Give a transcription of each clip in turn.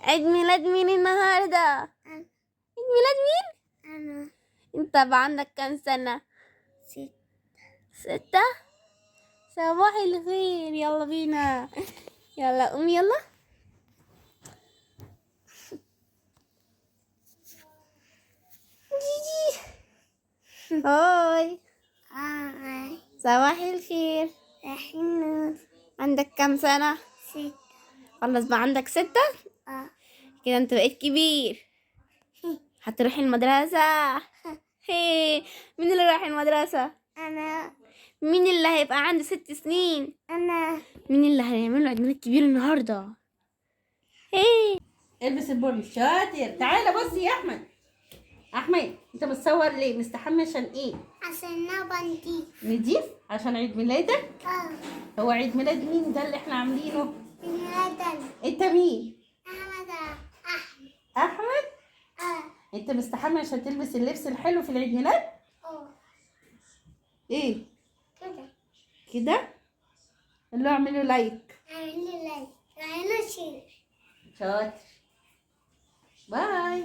عيد ميلاد مين النهاردة؟ عيد ميلاد مين؟ أنا انت بقى عندك كام سنة؟ 6. صباح الخير، يلا بينا. يلا قوم يلا. جيجي هاي. صباح الخير. إحنا عندك كام سنة؟ 6. خلاص بقى عندك 6. كده انت بقيت كبير. هتروح المدرسة. هي مين اللي رايح المدرسة؟ أنا مين اللي هيبقى عنده 6 سنين؟ أنا مين اللي هيعمل له عيد ميلاد كبير النهارده؟ هي البس البني شاطر. تعالى بص يا احمد انت متصور ليه؟ مستحمي عشان ايه؟ عشان نبنتي نضيف عشان عيد ميلادك. هو عيد ميلاد مين ده اللي احنا عاملينه؟ انت مين؟ احمد. انت مستحمي عشان تلبس اللبس الحلو في العيد ميلاد؟ ايه كده اللي هو اعمله لايك. شاطر. باي.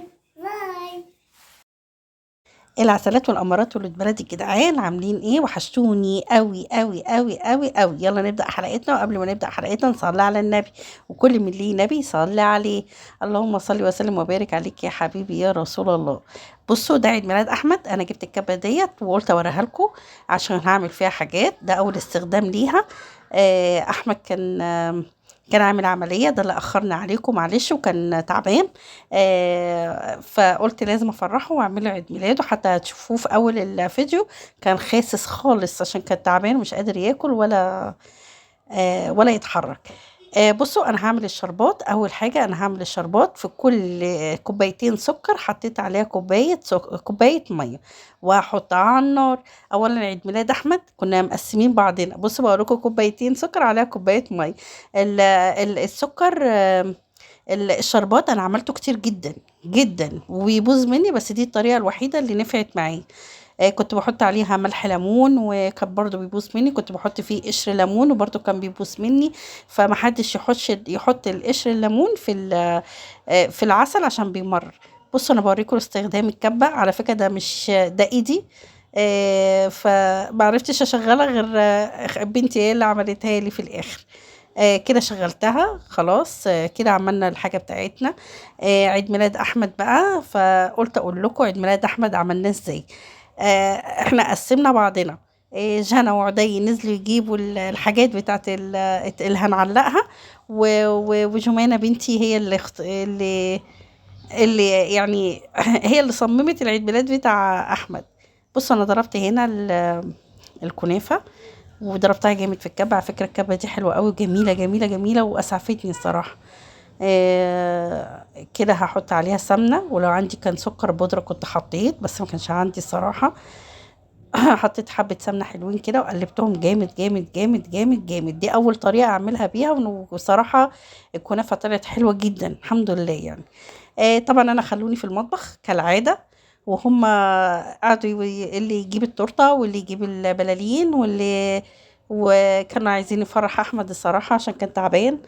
العسلات والامارات والولاد بلدي الجدعان عاملين ايه؟ وحشتوني قوي قوي قوي قوي قوي. يلا نبدا حلقتنا، وقبل ما نبدا حلقتنا نصلي على النبي، وكل من ليه نبي صلي عليه. اللهم صل وسلم وبارك عليك يا حبيبي يا رسول الله. بصوا ده عيد ميلاد احمد. انا جبت الكبه ديت وقلت اوريها لكم عشان هعمل فيها حاجات. ده اول استخدام ليها. احمد كان عامل عملية، ده اللي أخرنا عليكم معلش، وكان تعبان. فقلت لازم أفرحه وأعمل له عيد ميلاده. حتى تشوفوه في أول الفيديو كان خاسس خالص عشان كان تعبان ومش قادر ياكل ولا يتحرك. بصوا أنا هعمل الشربات. أول حاجة أنا هعمل الشربات. في كل كوبايتين سكر حطيت عليها كوباية مية، وهحطها على النار. أولا عيد ميلاد أحمد كنا مقسمين بعضنا. بصوا بقولكوا كوبايتين سكر عليها كوباية مية. السكر الشربات أنا عملته كتير جدا جدا وبيبوظ مني، بس دي الطريقة الوحيدة اللي نفعت معي. كنت بحط عليها ملح ليمون وكان برضو بيبوظ مني. كنت بحط فيه قشر ليمون وبرضو كان بيبوظ مني. فمحدش يحط القشر الليمون في العسل عشان بيمرر. بصوا انا بوريكم استخدام الكبه. على فكره ده مش ده ايدي. فمعرفتش اشغلها غير بنتي هي اللي عملتها لي في الاخر. كده شغلتها خلاص. كده عملنا الحاجة بتاعتنا. عيد ميلاد احمد بقى، فقلت اقول لكم عيد ميلاد احمد عملناه ازاي. احنا قسمنا بعضنا. جانا وعدي نزلوا يجيبوا الحاجات بتاعت اللي هنعلقها، وجمانة بنتي هي اللي يعني هي اللي صممت العيد ميلاد بتاع احمد. بصوا انا ضربت هنا الكنافة وضربتها جامد في الكبة. على فكرة الكبة دي حلوة قوي، جميلة جميلة جميلة واسعفتني الصراحة. كده هحط عليها سمنة، ولو عندي كان سكر بودرة كنت حطيت، بس ما كانش عندي الصراحة. حطيت حبة سمنة حلوين كده وقلبتهم جامد جامد جامد جامد جامد. دي أول طريقة أعملها بيها، وصراحة الكنافة طلعت حلوة جدا الحمد لله يعني. طبعا أنا خلوني في المطبخ كالعادة، وهم قعدوا اللي يجيب التورتة واللي يجيب البلالين وكانوا عايزين يفرح أحمد الصراحة عشان كان تعبان.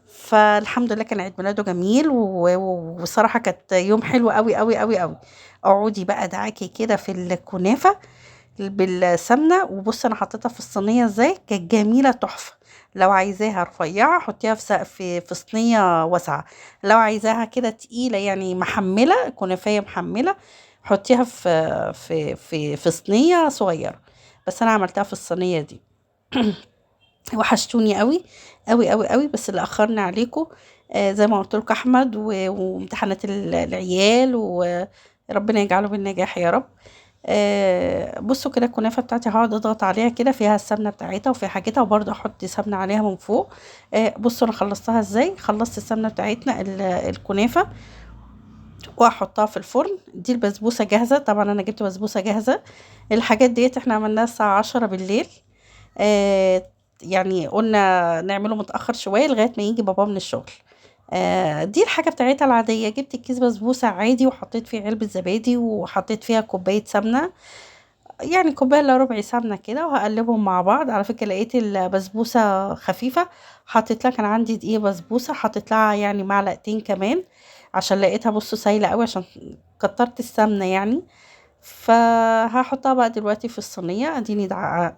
فالحمد لله كان عيد ميلاده جميل، وصراحة كانت يوم حلو قوي قوي قوي قوي. اقعدي بقى دعاكي كده في الكنافة بالسمنة. وبص انا حطيتها في الصينية ازاي، كانت جميلة تحفة. لو عايزاها رفيعة حطيها في صينية واسعة. لو عايزاها كده تقيلة يعني محملة، كنافية محملة، حطيها في صينية صغيرة. بس انا عملتها في الصينية دي. وحشتوني قوي قوي قوي قوي. بس اللي اخرنا عليكم زي ما قلت لكم احمد وامتحانات العيال، وربنا يجعله بالنجاح يا رب. بصوا كده الكنافه بتاعتي هقعد اضغط عليها كده، فيها السمنه بتاعتها وفي حاجتها، وبرضه احط سمنه عليها من فوق. بصوا انا خلصتها ازاي. خلصت السمنه بتاعتنا الكنافه، واحطها في الفرن. دي البسبوسه جاهزه. طبعا انا جبت بسبوسه جاهزه. الحاجات ديت احنا عملناها الساعه 10 بالليل. يعني قلنا نعمله متأخر شوية لغاية ما يجي بابا من الشغل. دي الحاجة بتاعتها العادية. جبت الكيس بسبوسة عادي وحطيت فيه علبة زبادي وحطيت فيها كوباية سمنة. يعني كوبايه الا ربع سمنه كده، وهقلبهم مع بعض. على فكره لقيت البسبوسه خفيفه، حطيت لها، كان عندي دقيق بسبوسه، حطيت لها يعني معلقتين كمان عشان لقيتها بصوا سايله قوي، عشان كترت السمنه يعني. فهحطها بقى دلوقتي في الصينيه، اديني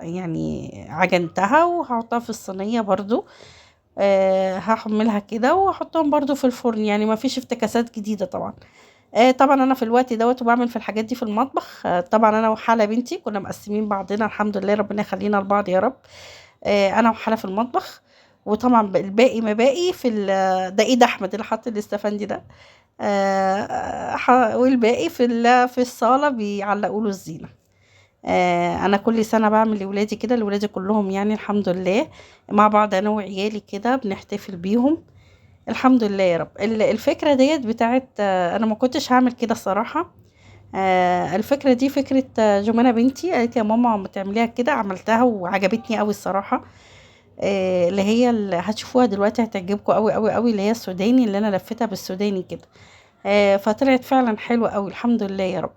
يعني عجنتها وهحطها في الصينيه برضو. هحملها كده واحطهم برضو في الفرن، يعني ما فيش افتكاسات جديده طبعا. طبعا انا في الوقت دوت وبعمل في الحاجات دي في المطبخ. طبعا انا وحاله بنتي كنا مقسمين بعضنا، الحمد لله ربنا يخلينا لبعض يا رب. انا وحاله في المطبخ، وطبعا الباقي ما باقي في ده ايد احمد اللي حط الاستفندي ده. والباقي في الصاله بيعلقوا له الزينه. انا كل سنه بعمل لاولادي كده، لاولادي كلهم يعني الحمد لله، مع بعض انا وعيالي كده بنحتفل بيهم. الحمد لله يا رب. الفكره ديت بتاعت انا ما كنتش هعمل كده الصراحه. الفكره دي فكره جمانه بنتي، قالت يا ماما ما تعمليها كده، عملتها وعجبتني قوي الصراحه. اللي هي اللي هتشوفوها دلوقتي هتعجبكم قوي قوي قوي، اللي هي السوداني، اللي انا لفتها بالسوداني كده. فطلعت فعلا حلوه قوي الحمد لله يا رب.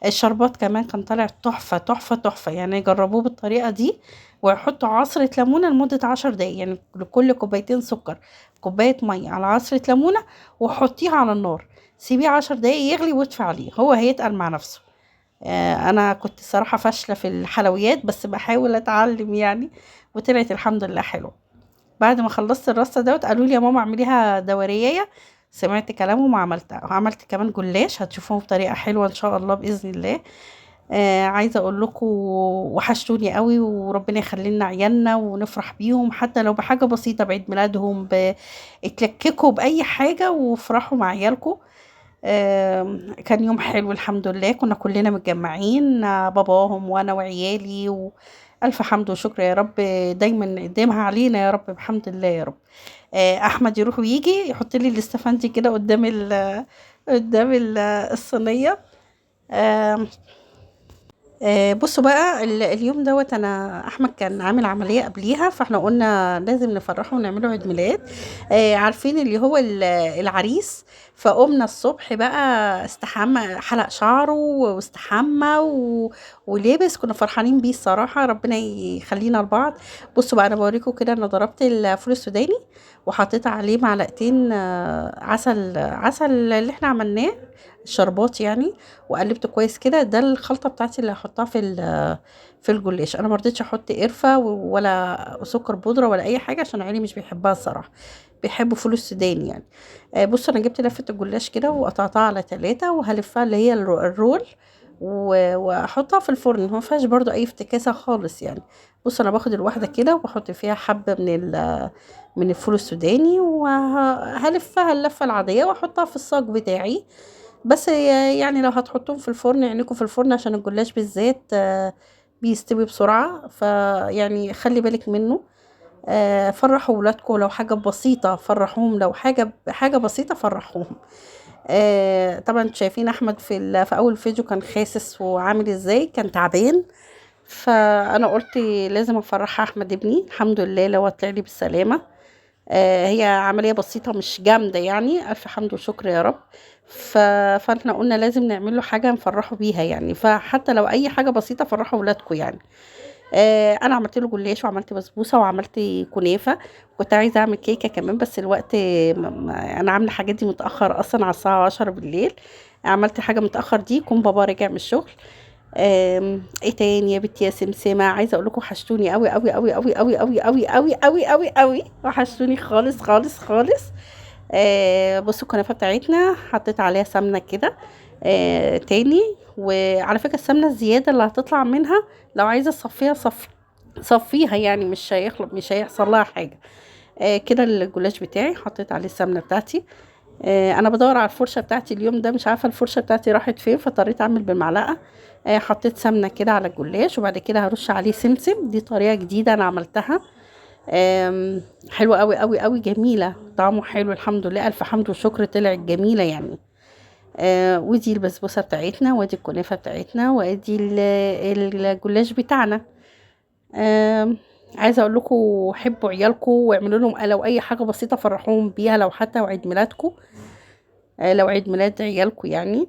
الشربات كمان كان طالع تحفه تحفه تحفه، يعني جربوه بالطريقه دي، وحطوا عصره ليمونه لمده 10 دقايق، يعني لكل كوبايتين سكر كوبايه ميه على عصره ليمونه، وحطيها على النار، سيبيه 10 دقايق يغلي واطفي عليه، هو هيتقل مع نفسه. انا كنت صراحه فاشله في الحلويات، بس بحاول اتعلم يعني، وطلعت الحمد لله حلوه. بعد ما خلصت الرصه دوت قالوا لي يا ماما اعمليها دوريه، سمعت كلامهم وعملتها، وعملت كمان جلاش هتشوفوه بطريقه حلوه ان شاء الله باذن الله. عايزه اقول لكم وحشتوني قوي، وربنا يخلي لنا عيالنا ونفرح بيهم، حتى لو بحاجه بسيطه، بعيد ميلادهم، اتلككوا باي حاجه وافرحوا مع عيالكم. كان يوم حلو الحمد لله، كنا كلنا متجمعين، باباهم وانا وعيالي، والف حمد وشكر يا رب، دايما يديمها علينا يا رب، بحمد الله يا رب. احمد يروح ويجي يحط لي الاستفندي كده قدام الصينيه. آم، بصوا بقى اليوم دوت انا احمد كان عامل عمليه قبليها، فاحنا قلنا لازم نفرحه ونعمله عيد ميلاد. عارفين اللي هو العريس، فقمنا الصبح بقى استحمى، حلق شعره واستحمى ولبس، كنا فرحانين بيه الصراحه، ربنا يخلينا لبعض. بصوا بقى انا بوريكم كده، انا ضربت الفول السوداني وحطيت عليه معلقتين عسل اللي احنا عملناه، الشربات يعني، وقلبته كويس كده. ده الخلطه بتاعتي اللي هحطها في الجلاش. انا ما رضيتش احط قرفه ولا سكر بودره ولا اي حاجه، عشان عيني مش بيحبها الصراحه، بيحبوا فول السوداني يعني. بصوا انا جبت لفه الجلاش كده وقطعتها على 3، وهلفها اللي هي الرول، واحطها في الفرن، ما فيهاش برضو اي افتكاسه خالص يعني. بصوا انا باخد الواحده كده وبحط فيها حبه من الفول السوداني، وهلفها اللفه العاديه واحطها في الصاج بتاعي. بس يعني لو هتحطوهم في الفرن يعنيكوا في الفرن، عشان الجلاش بالذات بيستوي بسرعة، فيعني خلي بالك منه. فرحوا ولادكم لو حاجة بسيطة، فرحوهم لو حاجة بسيطة، فرحوهم. طبعا شايفين احمد في اول فيديو كان خاسس وعامل ازاي، كان تعبان، فانا قلت لازم افرح احمد ابني، الحمد لله لو طلع لي بالسلامة. هي عملية بسيطة مش جامدة يعني، ألف حمد وشكر يا رب. فاحنا قلنا لازم نعمل له حاجة نفرحه بيها يعني، فحتى لو أي حاجة بسيطة فرحوا ولادكم يعني. أنا عملت له جلاش، وعملت بسبوسة، وعملت كنافة، كنت عايزة أعمل كيكة كمان، بس الوقت أنا عاملة الحاجات دي متأخر أصلا، على الساعة 10 بالليل، عملت حاجة متأخر دي، يكون بابا رجع من الشغل. ايه تاني يا بنتي يا سمسمة، عايزه اقول لكم وحشتوني قوي قوي قوي قوي قوي قوي قوي قوي قوي قوي قوي، وحشتوني خالص خالص خالص. بصوا الكنافه بتاعتنا حطيت عليها سمنه كده تاني، وعلى فكره السمنه الزياده اللي هتطلع منها لو عايزه تصفيها صفيها يعني، مش هيحصل لها حاجه. كده الجلاش بتاعي حطيت عليه السمنه بتاعتي. انا بدور على الفرشه بتاعتي اليوم ده، مش عارفه الفرشه بتاعتي راحت فين، فاضطريت اعمل بالمعلقه. حطيت سمنه كده على الجلاش، وبعد كده هرش عليه سمسم، دي طريقه جديده انا عملتها. حلوه قوي قوي قوي، جميله، طعمه حلو الحمد لله، الف حمد وشكر، طلعت جميله يعني. ودي البسبوسه بتاعتنا، وادي الكنافه بتاعتنا، وادي الجلاش بتاعنا. عايزه اقول لكم حبوا عيالكم واعملوا لهم لو اي حاجه بسيطه فرحوهم بيها، لو حتى عيد ميلادكم، لو عيد ميلاد عيالكم يعني.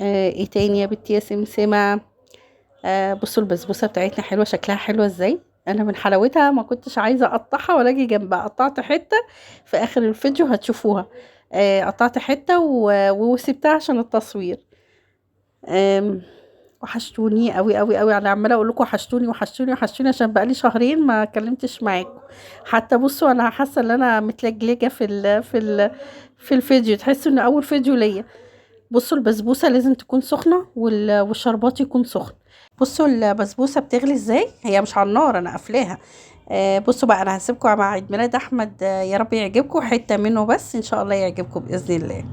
ايه تاني يا بنتي يا سمسمه، بصوا البسبوسه بتاعتنا حلوه، شكلها حلوه ازاي. انا من حلاوتها ما كنتش عايزه اقطعها ولا اجي جنبها، قطعت حته في اخر الفيديو هتشوفوها. قطعت حته وسبتها عشان التصوير. وحشتوني قوي قوي قوي، انا عماله اقول لكم وحشتوني وحشتوني وحشتوني عشان بقالي شهرين ما كلمتش معاكم. حتى بصوا انا حاسه ان انا متلجلجه في الفيديو، تحسوا ان اول فيديو ليا. بصوا البسبوسه لازم تكون سخنه والشربات يكون سخن. بصوا البسبوسه بتغلي ازاي، هي مش على النار انا قافلاها. بصوا بقى انا هسيبكم مع عيد ميلاد احمد، يا رب يعجبكم حته منه بس ان شاء الله يعجبكم باذن الله.